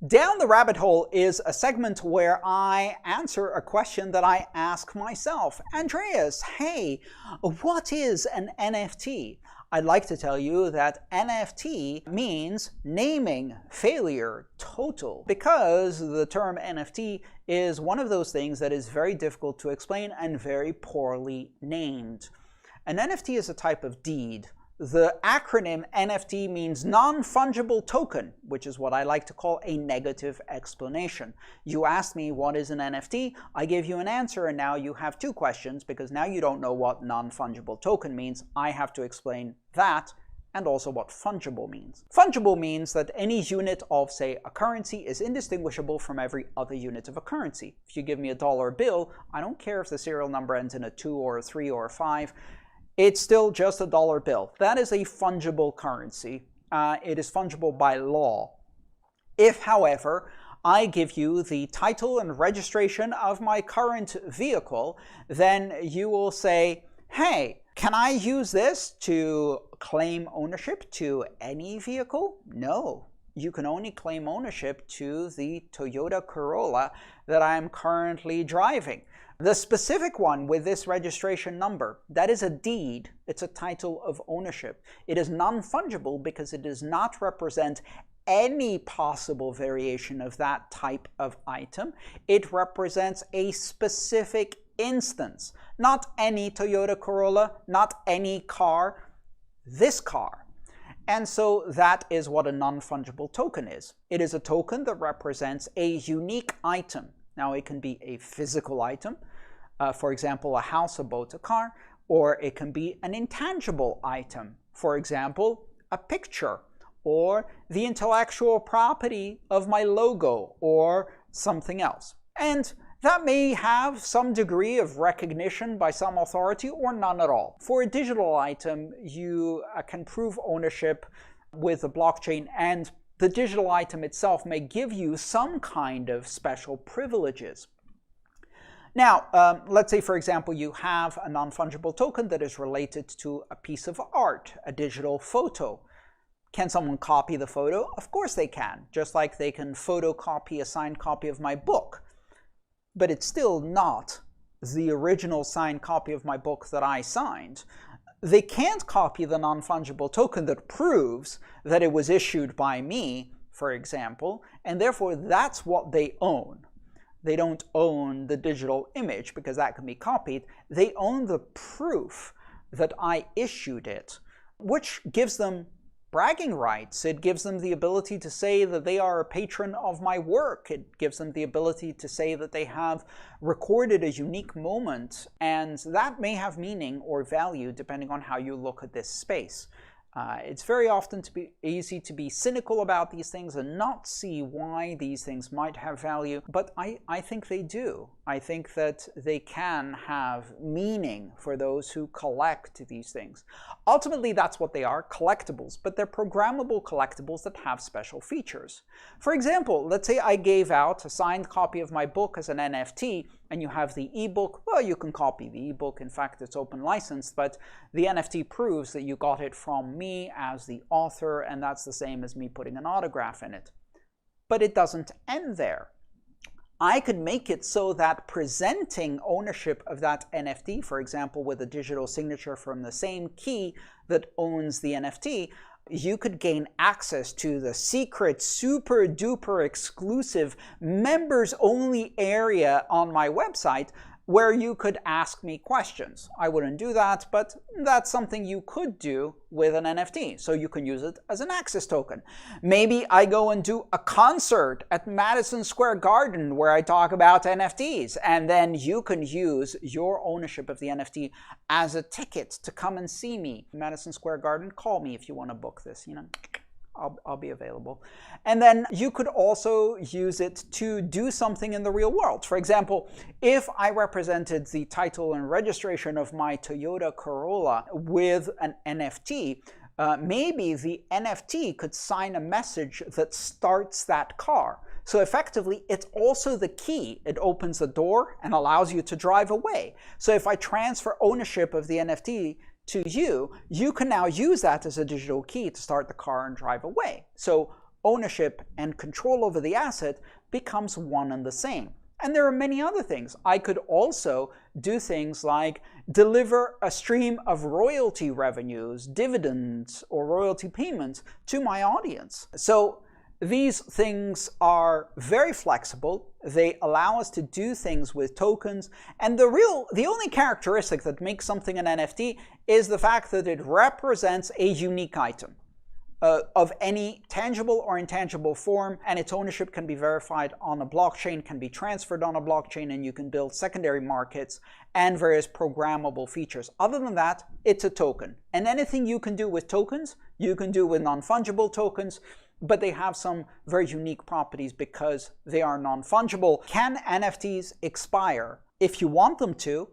Down the Rabbit Hole is a segment where I answer a question that I ask myself. Andreas, hey, what is an NFT? I'd like to tell you that NFT means naming failure total, because the term NFT is one of those things that is very difficult to explain and very poorly named. An NFT is a type of deed. The acronym NFT means non-fungible token, which is what I like to call a negative explanation. You asked me what is an NFT, I gave you an answer, and now you have two questions because now you don't know what non-fungible token means. I have to explain that and also what fungible means. Fungible means that any unit of, say, a currency is indistinguishable from every other unit of a currency. If you give me a dollar bill, I don't care if the serial number ends in a 2 or a 3 or a 5. It's still just a dollar bill. That is a fungible currency. It is fungible by law. If, however, I give you the title and registration of my current vehicle, then you will say, hey, can I use this to claim ownership to any vehicle? No. You can only claim ownership to the Toyota Corolla that I'm currently driving. The specific one with this registration number, that is a deed. It's a title of ownership. It is non-fungible because it does not represent any possible variation of that type of item. It represents a specific instance, not any Toyota Corolla, not any car, this car. And so that is what a non-fungible token is. It is a token that represents a unique item. Now, it can be a physical item, for example, a house, a boat, a car, or it can be an intangible item, for example, a picture, or the intellectual property of my logo, or something else. And that may have some degree of recognition by some authority or none at all. For a digital item, you can prove ownership with a blockchain, and the digital item itself may give you some kind of special privileges. Now, let's say, for example, you have a non-fungible token that is related to a piece of art, a digital photo. Can someone copy the photo? Of course they can, just like they can photocopy a signed copy of my book. But it's still not the original signed copy of my book that I signed. They can't copy the non-fungible token that proves that it was issued by me, for example, and therefore that's what they own. They don't own the digital image because that can be copied. They own the proof that I issued it, which gives them bragging rights. It gives them the ability to say that they are a patron of my work. It gives them the ability to say that they have recorded a unique moment, and that may have meaning or value depending on how you look at this space. It's very often easy to be cynical about these things and not see why these things might have value, but I think they do. I think that they can have meaning for those who collect these things. Ultimately, that's what they are, collectibles, but they're programmable collectibles that have special features. For example, let's say I gave out a signed copy of my book as an NFT, and you have the ebook. Well, you can copy the ebook. In fact, it's open licensed, but the NFT proves that you got it from me as the author, and that's the same as me putting an autograph in it. But it doesn't end there. I could make it so that presenting ownership of that NFT, for example, with a digital signature from the same key that owns the NFT, you could gain access to the secret, super duper exclusive, members only area on my website where you could ask me questions. I wouldn't do that, but that's something you could do with an NFT. So you can use it as an access token. Maybe I go and do a concert at Madison Square Garden where I talk about NFTs, and then you can use your ownership of the NFT as a ticket to come and see me. Madison Square Garden, call me if you want to book this, you know. I'll be available. And then you could also use it to do something in the real world. For example, if I represented the title and registration of my Toyota Corolla with an NFT, maybe the NFT could sign a message that starts that car. So effectively, it's also the key. It opens the door and allows you to drive away. So if I transfer ownership of the NFT to you, you can now use that as a digital key to start the car and drive away. So ownership and control over the asset becomes one and the same. And there are many other things. I could also do things like deliver a stream of royalty revenues, dividends, or royalty payments to my audience. So these things are very flexible. They allow us to do things with tokens. And the only characteristic that makes something an NFT is the fact that it represents a unique item of any tangible or intangible form, and its ownership can be verified on a blockchain, can be transferred on a blockchain, and you can build secondary markets and various programmable features. Other than that, it's a token. And anything you can do with tokens, you can do with non-fungible tokens, but they have some very unique properties because they are non-fungible. Can NFTs expire? If you want them to.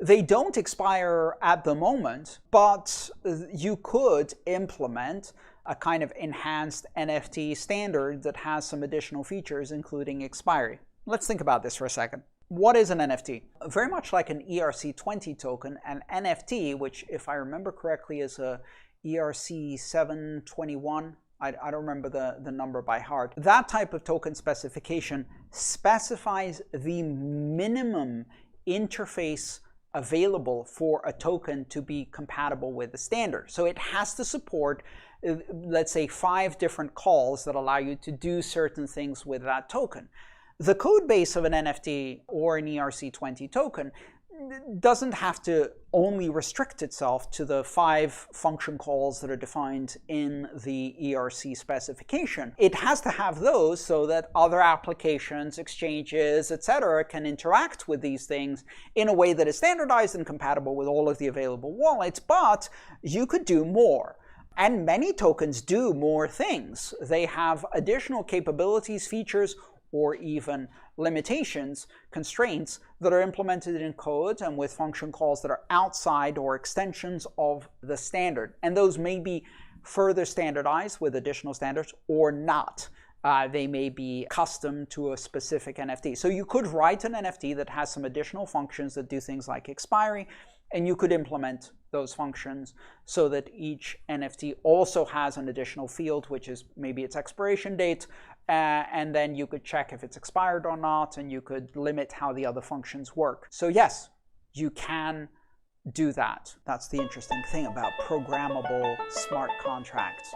They don't expire at the moment, but you could implement a kind of enhanced NFT standard that has some additional features, including expiry. Let's think about this for a second. What is an NFT? Very much like an ERC20 token, an NFT, which if I remember correctly is a ERC721, I don't remember the number by heart. That type of token specification specifies the minimum interface available for a token to be compatible with the standard. So it has to support, let's say, 5 different calls that allow you to do certain things with that token. The code base of an NFT or an ERC20 token doesn't have to only restrict itself to the 5 function calls that are defined in the ERC specification. It has to have those so that other applications, exchanges, etc. can interact with these things in a way that is standardized and compatible with all of the available wallets, but you could do more. And many tokens do more things. They have additional capabilities, features, or even limitations, constraints that are implemented in code and with function calls that are outside or extensions of the standard. And those may be further standardized with additional standards or not. They may be custom to a specific NFT. So you could write an NFT that has some additional functions that do things like expiry, and you could implement those functions so that each NFT also has an additional field, which is maybe its expiration date, and then you could check if it's expired or not, and you could limit how the other functions work. So yes, you can do that. That's the interesting thing about programmable smart contracts.